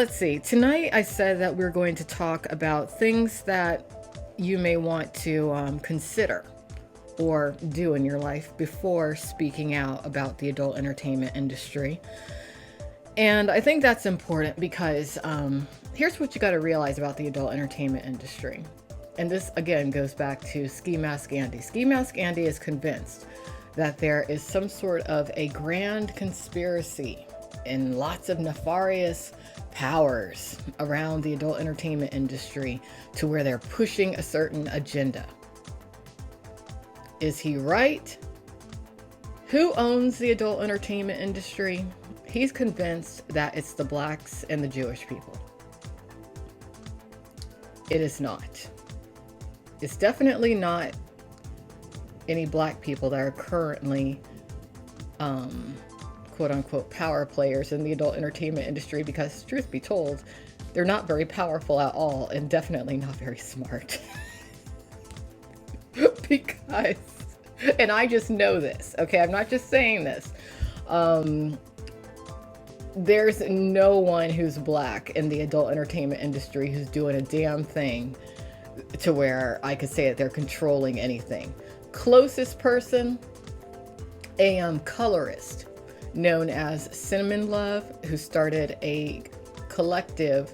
let's see. Tonight I said that we're going to talk about things that you may want to consider or do in your life before speaking out about the adult entertainment industry. And I think that's important because here's what you got to realize about the adult entertainment industry. And this, again, goes back to Ski Mask Andy. Ski Mask Andy is convinced that there is some sort of a grand conspiracy and lots of nefarious powers around the adult entertainment industry to where they're pushing a certain agenda. Is he right? Who owns the adult entertainment industry? He's convinced that it's the blacks and the Jewish people. It is not. It's definitely not any black people that are currently quote unquote power players in the adult entertainment industry, because truth be told, they're not very powerful at all and definitely not very smart. Because, and I just know this, okay? I'm not just saying this. There's no one who's black in the adult entertainment industry who's doing a damn thing to where I could say that they're controlling anything. Closest person, a colorist known as Cinnamon Love, who started a collective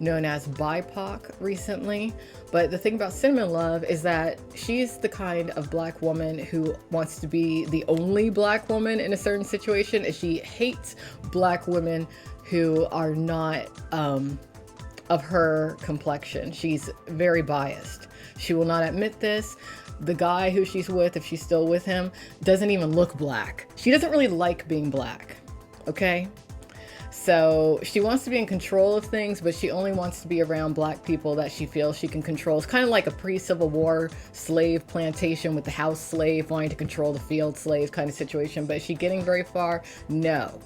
known as BIPOC recently. But the thing about Cinnamon Love is that she's the kind of black woman who wants to be the only black woman in a certain situation, and she hates black women who are not of her complexion. She's very biased. She will not admit this. The guy who she's with, if she's still with him, doesn't even look black. She doesn't really like being black, okay? So she wants to be in control of things, but she only wants to be around black people that she feels she can control. It's kind of like a pre-Civil War slave plantation with the house slave wanting to control the field slave kind of situation. But is she getting very far? No.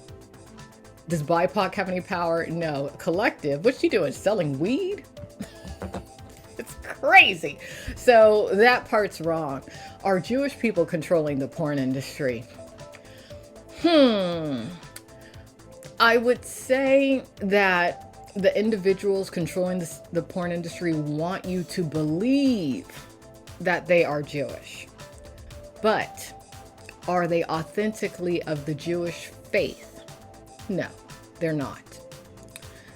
Does BIPOC have any power? No. Collective, what's she doing? Selling weed? It's crazy. So that part's wrong. Are Jewish people controlling the porn industry? I would say that the individuals controlling the porn industry want you to believe that they are Jewish. But are they authentically of the Jewish faith? No, they're not.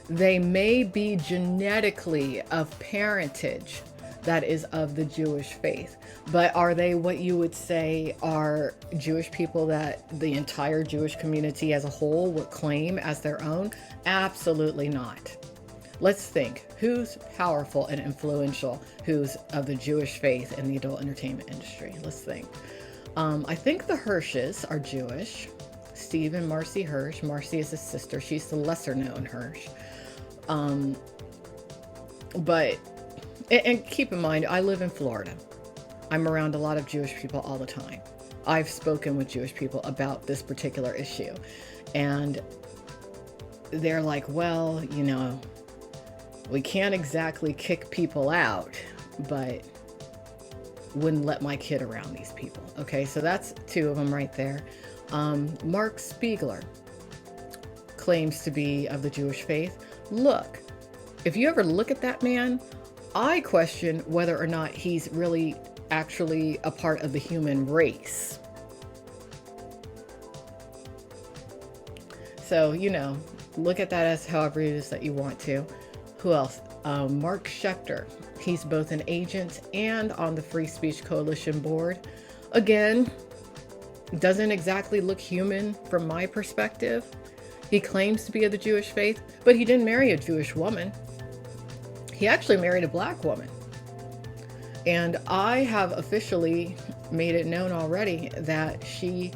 They may be genetically of parentage that is of the Jewish faith, but are they what you would say are Jewish people that the entire Jewish community as a whole would claim as their own? Absolutely not. Let's think, who's powerful and influential, who's of the Jewish faith in the adult entertainment industry? Let's think. I think the Hirsches are Jewish. Steve and Marcy Hirsch. Marcy is his sister. She's the lesser known Hirsch. But keep in mind, I live in Florida. I'm around a lot of Jewish people all the time. I've spoken with Jewish people about this particular issue. And they're like, well, you know, we can't exactly kick people out, but wouldn't let my kid around these people. Okay, so that's two of them right there. Mark Spiegler claims to be of the Jewish faith. Look, if you ever look at that man, I question whether or not he's really actually a part of the human race. So, you know, look at that as however it is that you want to. Who else? Mark Schechter. He's both an agent and on the Free Speech Coalition board. Again, doesn't exactly look human from my perspective. He claims to be of the Jewish faith, but he didn't marry a Jewish woman. He actually married a black woman. And I have officially made it known already that she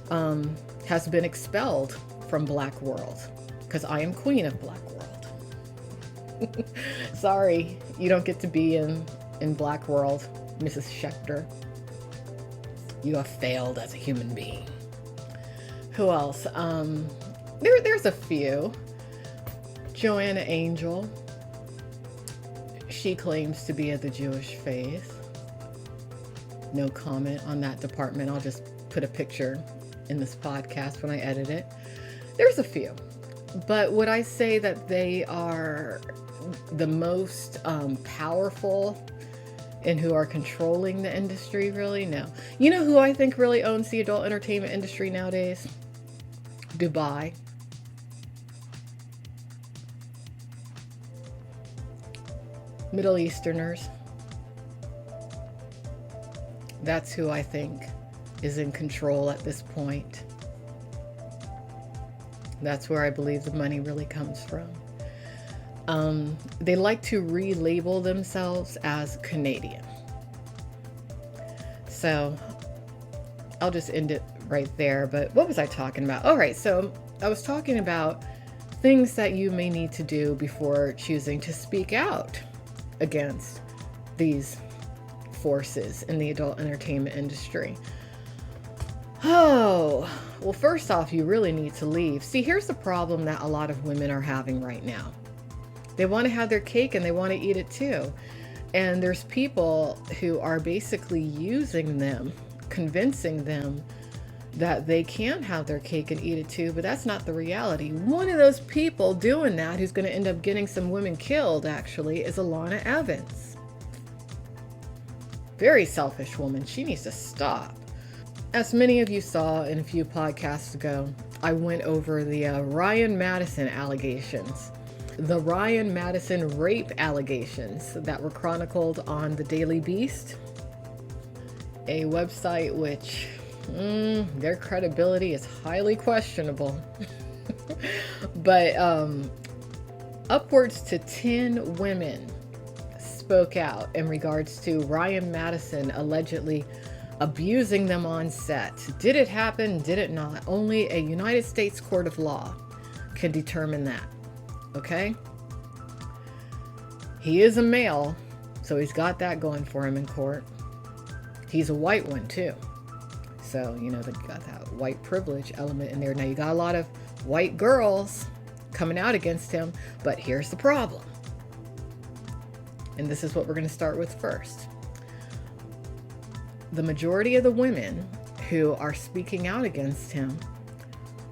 has been expelled from Black World, because I am queen of Black World. Sorry, you don't get to be in Black World, Mrs. Schechter. You have failed as a human being. Who else? There's a few. Joanna Angel. She claims to be of the Jewish faith. No comment on that department. I'll just put a picture in this podcast when I edit it. There's a few. But would I say that they are the most powerful and who are controlling the industry? Really? No. You know who I think really owns the adult entertainment industry nowadays? Dubai. Middle Easterners. That's who I think is in control at this point. That's where I believe the money really comes from. They like to relabel themselves as Canadian. So I'll just end it right there. But what was I talking about? All right, so I was talking about things that you may need to do before choosing to speak out against these forces in the adult entertainment industry. Oh, well, first off, you really need to leave. See, here's the problem that a lot of women are having right now. They want to have their cake and they want to eat it too. And there's people who are basically using them, convincing them that they can have their cake and eat it too, but that's not the reality. One of those people doing that, who's going to end up getting some women killed, actually, is Alana Evans. Very selfish woman. She needs to stop. As many of you saw in a few podcasts ago, I went over the Ryan Madison allegations. The Ryan Madison rape allegations that were chronicled on the Daily Beast, a website which their credibility is highly questionable. But upwards to 10 women spoke out in regards to Ryan Madison allegedly abusing them on set. Did it happen? Did it not? Only a United States court of law can determine that. Okay? He is a male, so he's got that going for him in court. He's a white one too. So, you know, they got that white privilege element in there. Now, you got a lot of white girls coming out against him, but here's the problem. And this is what we're going to start with first. The majority of the women who are speaking out against him,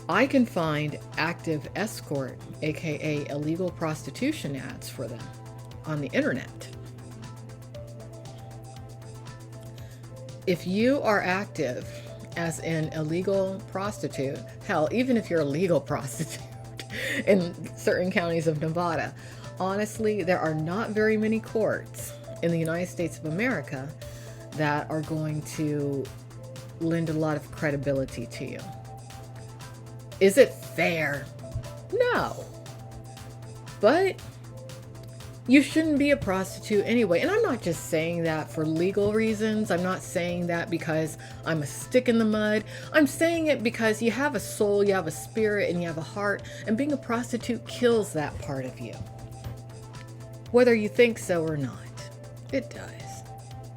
I can find active escort, aka illegal prostitution ads for them on the internet. If you are active as an illegal prostitute, hell, even if you're a legal prostitute in certain counties of Nevada, honestly, there are not very many courts in the United States of America that are going to lend a lot of credibility to you. Is it fair? No. But you shouldn't be a prostitute anyway. And I'm not just saying that for legal reasons. I'm not saying that because I'm a stick in the mud. I'm saying it because you have a soul, you have a spirit, and you have a heart. And being a prostitute kills that part of you. Whether you think so or not, it does.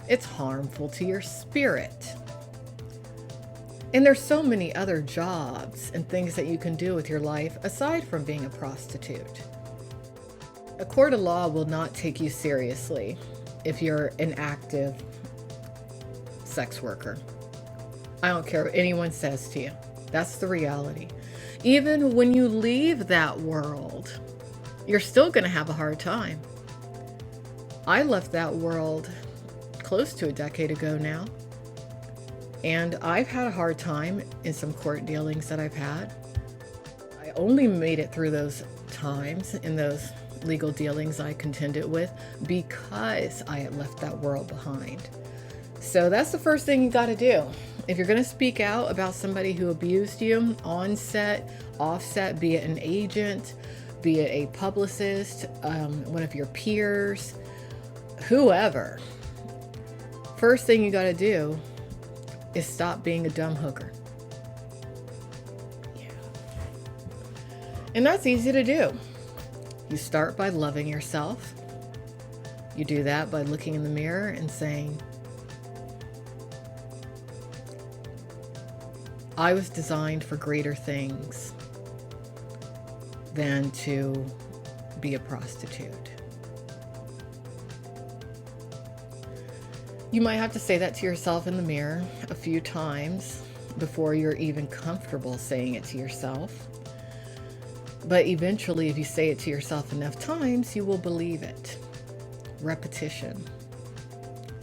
It's harmful to your spirit. And there's so many other jobs and things that you can do with your life aside from being a prostitute. A court of law will not take you seriously if you're an active sex worker. I don't care what anyone says to you. That's the reality. Even when you leave that world, you're still going to have a hard time. I left that world close to a decade ago now, and I've had a hard time in some court dealings that I've had. I only made it through those times in those legal dealings I contended with because I had left that world behind. So that's the first thing you got to do. If you're going to speak out about somebody who abused you on set, off set, be it an agent, be it a publicist, one of your peers, whoever, first thing you got to do is stop being a dumb hooker. Yeah. And that's easy to do. You start by loving yourself. You do that by looking in the mirror and saying, I was designed for greater things than to be a prostitute. You might have to say that to yourself in the mirror a few times before you're even comfortable saying it to yourself. But eventually, if you say it to yourself enough times, you will believe it. Repetition.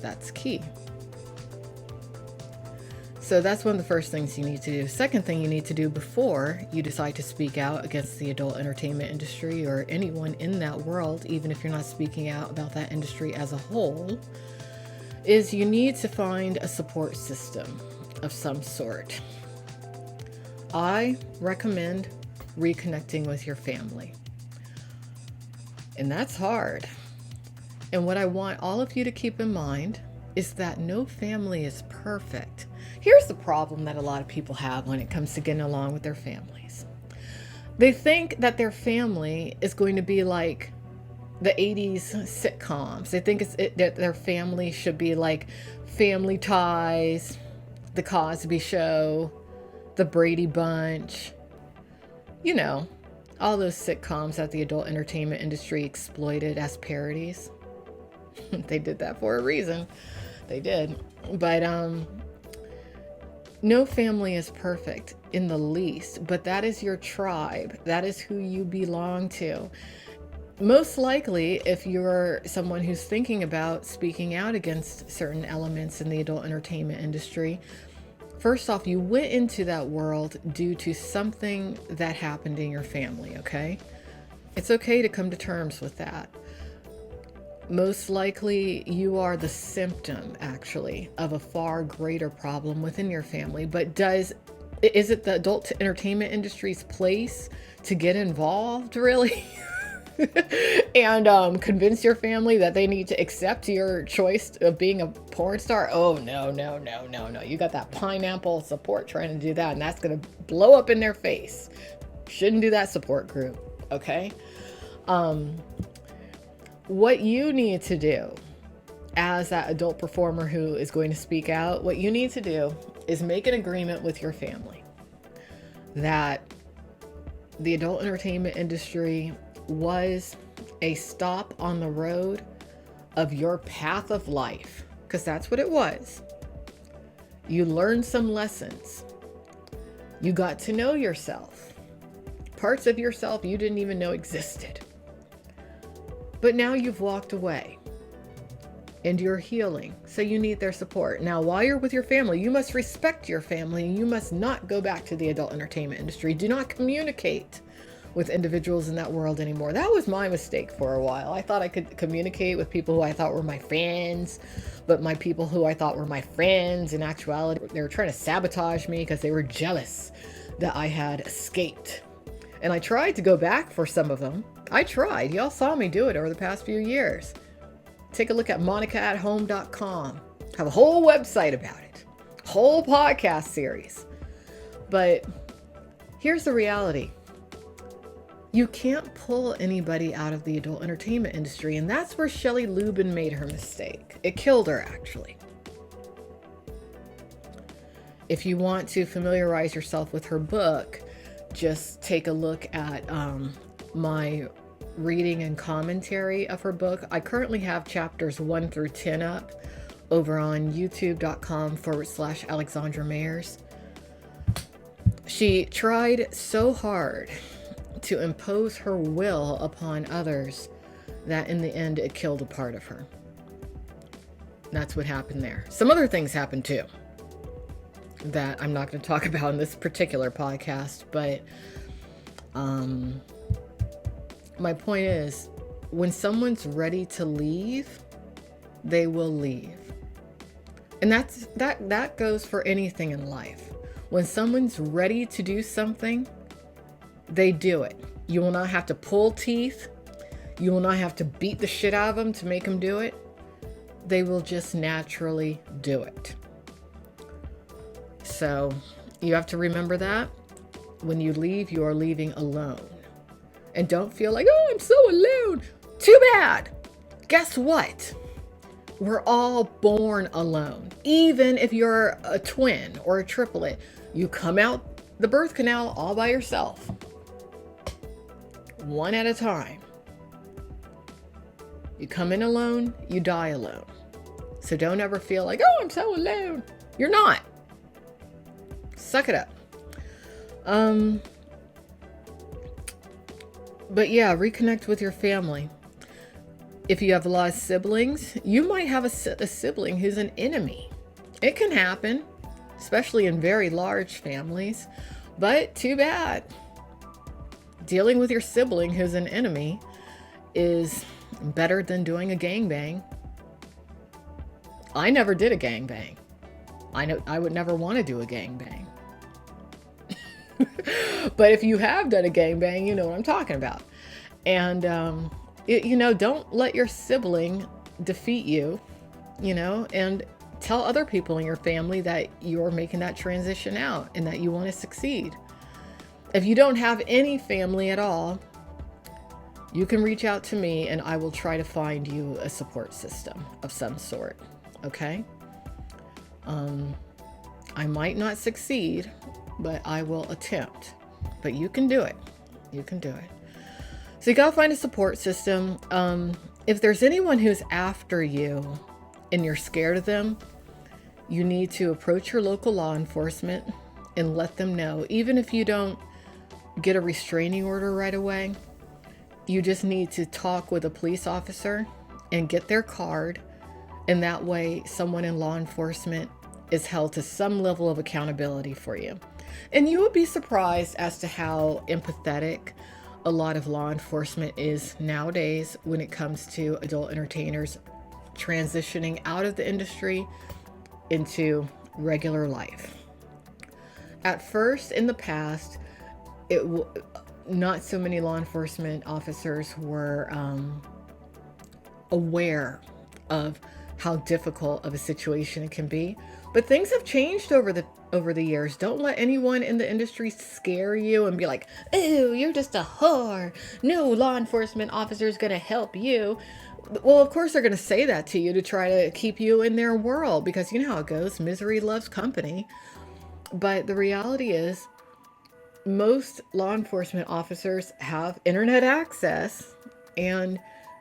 That's key. So that's one of the first things you need to do. Second thing you need to do before you decide to speak out against the adult entertainment industry or anyone in that world, even if you're not speaking out about that industry as a whole, is you need to find a support system of some sort. I recommend reconnecting with your family. And that's hard. And what I want all of you to keep in mind is that no family is perfect. Here's the problem that a lot of people have when it comes to getting along with their families. They think that their family is going to be like the 80s sitcoms. They think that their family should be like Family Ties, The Cosby Show, The Brady Bunch, you know, all those sitcoms that the adult entertainment industry exploited as parodies. They did that for a reason. They did. But no family is perfect in the least, but that is your tribe. That is who you belong to. Most likely, if you're someone who's thinking about speaking out against certain elements in the adult entertainment industry, first off, you went into that world due to something that happened in your family, okay? It's okay to come to terms with that. Most likely, you are the symptom, actually, of a far greater problem within your family. But is it the adult entertainment industry's place to get involved, really? And convince your family that they need to accept your choice of being a porn star? Oh, no. You got that pineapple support trying to do that, and that's going to blow up in their face. Shouldn't do that support group, okay? What you need to do as that adult performer who is going to speak out, what you need to do is make an agreement with your family that the adult entertainment industry was a stop on the road of your path of life, because that's what it was. You learned some lessons. You got to know yourself. Parts of yourself you didn't even know existed. But now you've walked away and you're healing, so you need their support. Now, while you're with your family, you must respect your family and you must not go back to the adult entertainment industry. Do not communicate with individuals in that world anymore. That was my mistake for a while. I thought I could communicate with people who I thought were my friends, but my people who I thought were my friends, in actuality, they were trying to sabotage me because they were jealous that I had escaped. And I tried to go back for some of them. I tried. Y'all saw me do it over the past few years. Take a look at monicaathome.com. Have a whole website about it. Whole podcast series. But here's the reality. You can't pull anybody out of the adult entertainment industry, and that's where Shelley Lubin made her mistake. It killed her, actually. If you want to familiarize yourself with her book, just take a look at my reading and commentary of her book. I currently have chapters 1 through 10 up over on youtube.com/Alexandra Mayers. She tried so hard to impose her will upon others that in the end it killed a part of her. That's what happened there. Some other things happened too that I'm not going to talk about in this particular podcast, but my point is, when someone's ready to leave, they will leave. And that goes for anything in life. When someone's ready to do something, they do it. You will not have to pull teeth. You will not have to beat the shit out of them to make them do it. They will just naturally do it. So you have to remember that when you leave, you are leaving alone. And don't feel like, oh, I'm so alone. Too bad. Guess what? We're all born alone. Even if you're a twin or a triplet, you come out the birth canal all by yourself. One at a time. You come in alone, you die alone. So don't ever feel like, oh, I'm so alone. You're not. Suck it up. But yeah, reconnect with your family. If you have a lot of siblings, you might have a sibling who's an enemy. It can happen, especially in very large families, but too bad. Dealing with your sibling who's an enemy is better than doing a gangbang. I never did a gangbang. I would never want to do a gangbang. But if you have done a gangbang, you know what I'm talking about. And, don't let your sibling defeat you, and tell other people in your family that you're making that transition out and that you want to succeed. If you don't have any family at all, you can reach out to me and I will try to find you a support system of some sort. Okay? I might not succeed, but I will attempt. But you can do it. You can do it. So you gotta find a support system. If there's anyone who's after you and you're scared of them, you need to approach your local law enforcement and let them know. Even if you don't get a restraining order right away, you just need to talk with a police officer and get their card. And that way someone in law enforcement is held to some level of accountability for you. And you would be surprised as to how empathetic a lot of law enforcement is nowadays when it comes to adult entertainers transitioning out of the industry into regular life. At first, in the past, not so many law enforcement officers were aware of how difficult of a situation it can be. But things have changed over the years. Don't let anyone in the industry scare you and be like, "Oh, you're just a whore. No law enforcement officer is going to help you." Well, of course they're going to say that to you to try to keep you in their world, because you know how it goes. Misery loves company. But the reality is, most law enforcement officers have internet access, and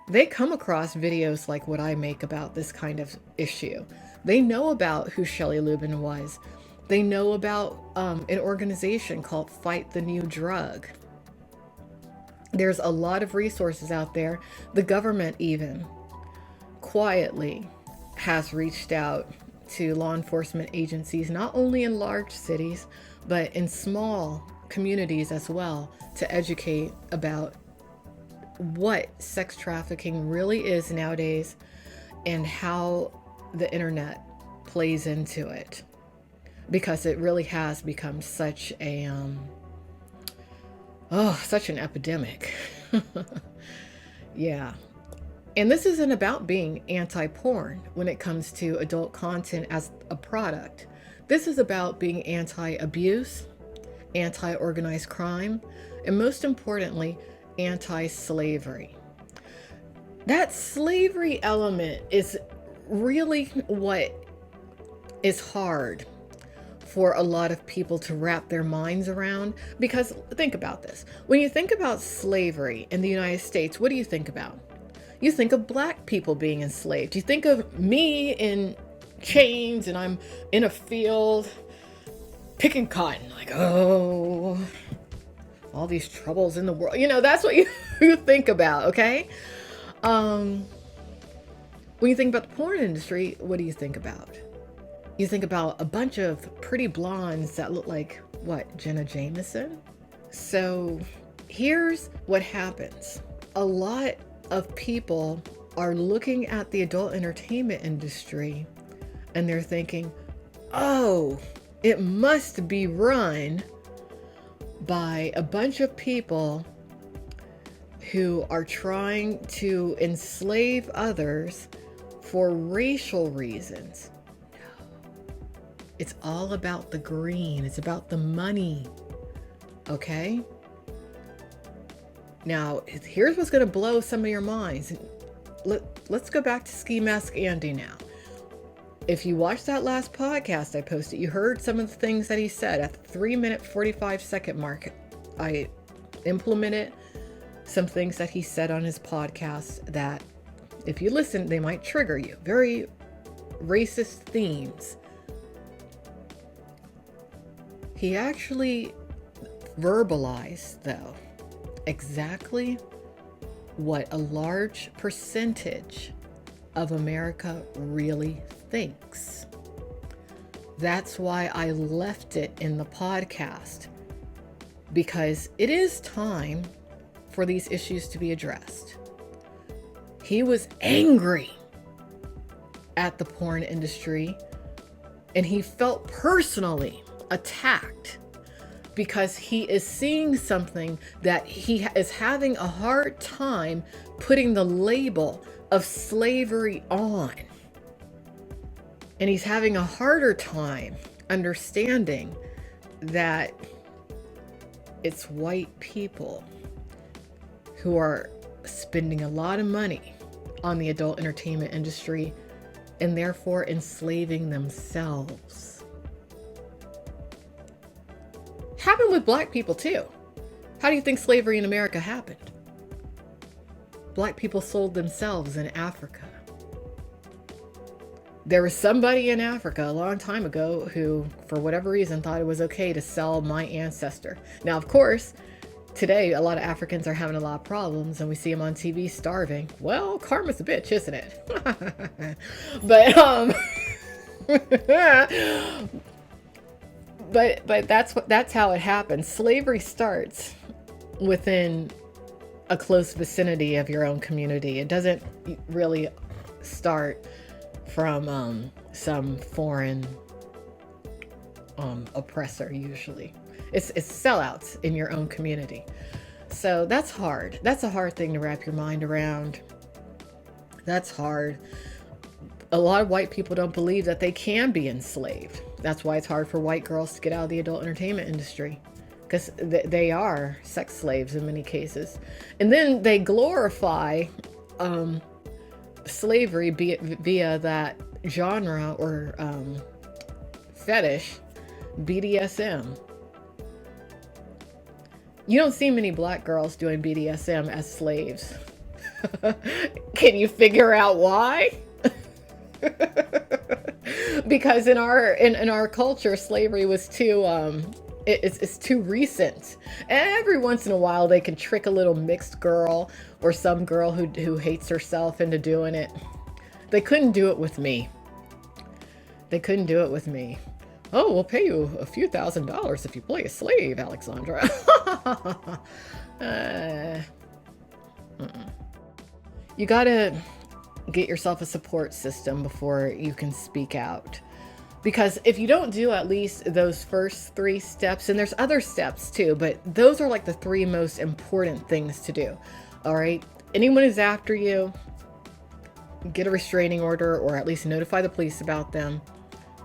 they come across videos like what I make about this kind of issue. They know about who Shelley Lubin was. They know about an organization called Fight the New Drug. There's a lot of resources out there. The government even quietly has reached out to law enforcement agencies, not only in large cities, but in small communities as well, to educate about what sex trafficking really is nowadays and how the internet plays into it, because it really has become such an epidemic. Yeah. And this isn't about being anti-porn when it comes to adult content as a product. This is about being anti-abuse, anti-organized crime, and most importantly, anti-slavery. That slavery element is really what is hard for a lot of people to wrap their minds around. Because think about this. When you think about slavery in the United States, what do you think about? You think of black people being enslaved. You think of me in chains and I'm in a field picking cotton, like, oh, all these troubles in the world. That's what you think about, okay? When you think about the porn industry, what do you think about? You think about a bunch of pretty blondes that look like, what, Jenna Jameson? So here's what happens. A lot of people are looking at the adult entertainment industry and they're thinking, oh, it must be run by a bunch of people who are trying to enslave others for racial reasons. No. It's all about the green. It's about the money. Okay? Now, here's what's going to blow some of your minds. Let's go back to Ski Mask Andy now. If you watched that last podcast I posted, you heard some of the things that he said. At the 3-minute, 45-second mark, I implemented some things that he said on his podcast that, if you listen, they might trigger you. Very racist themes. He actually verbalized, though, exactly what a large percentage of America really thinks. That's why I left it in the podcast, because it is time for these issues to be addressed. He was angry at the porn industry, and he felt personally attacked because he is seeing something that he is having a hard time putting the label of slavery on. And he's having a harder time understanding that it's white people who are spending a lot of money on the adult entertainment industry and therefore enslaving themselves. Happened with black people too. How do you think slavery in America happened? Black people sold themselves in Africa. There was somebody in Africa a long time ago who, for whatever reason, thought it was okay to sell my ancestor. Now, of course, today, a lot of Africans are having a lot of problems, and we see them on TV starving. Well, karma's a bitch, isn't it? but that's how it happens. Slavery starts within a close vicinity of your own community. It doesn't really start from some foreign oppressor. Usually it's sellouts in your own community. So that's hard. That's a hard thing to wrap your mind around. That's hard. A lot of white people don't believe that they can be enslaved. That's why it's hard for white girls to get out of the adult entertainment industry, because they are sex slaves in many cases. And then they glorify slavery via that genre or fetish, BDSM. You don't see many black girls doing BDSM as slaves. Can you figure out why? Because in our culture, slavery was too it's too recent. Every once in a while, they can trick a little mixed girl or some girl who hates herself into doing it. They couldn't do it with me. They couldn't do it with me. Oh, we'll pay you a few $1,000s if you play a slave, Alexandra. You gotta get yourself a support system before you can speak out. Because if you don't do at least those first 3 steps, and there's other steps too, but those are like the 3 most important things to do. All right. Anyone who's after you, get a restraining order or at least notify the police about them.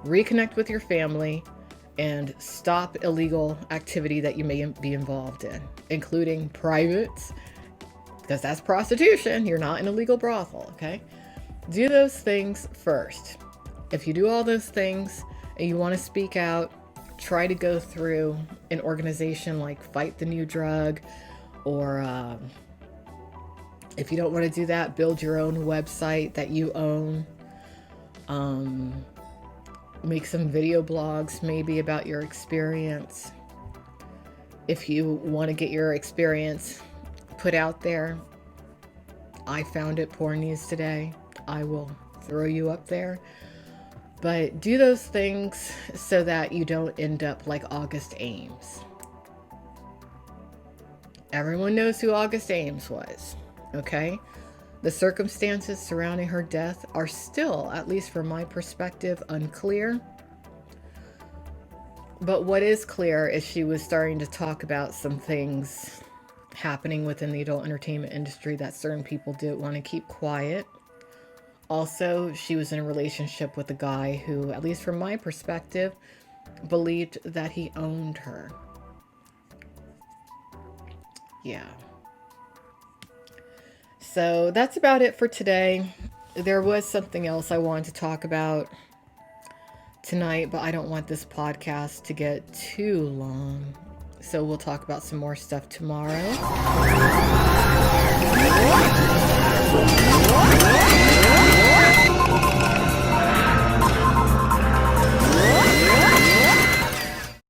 Reconnect with your family and stop illegal activity that you may be involved in, including privates, because that's prostitution. You're not in a legal brothel. Okay. Do those things first. If you do all those things and you want to speak out, try to go through an organization like Fight the New Drug, or if you don't want to do that, build your own website that you own. Make some video blogs maybe about your experience. If you want to get your experience put out there, I found it Porn News Today. I will throw you up there. But do those things so that you don't end up like August Ames. Everyone knows who August Ames was, okay? The circumstances surrounding her death are still, at least from my perspective, unclear. But what is clear is she was starting to talk about some things happening within the adult entertainment industry that certain people didn't want to keep quiet. Also, she was in a relationship with a guy who, at least from my perspective, believed that he owned her. Yeah. So that's about it for today. There was something else I wanted to talk about tonight, but I don't want this podcast to get too long. So we'll talk about some more stuff tomorrow.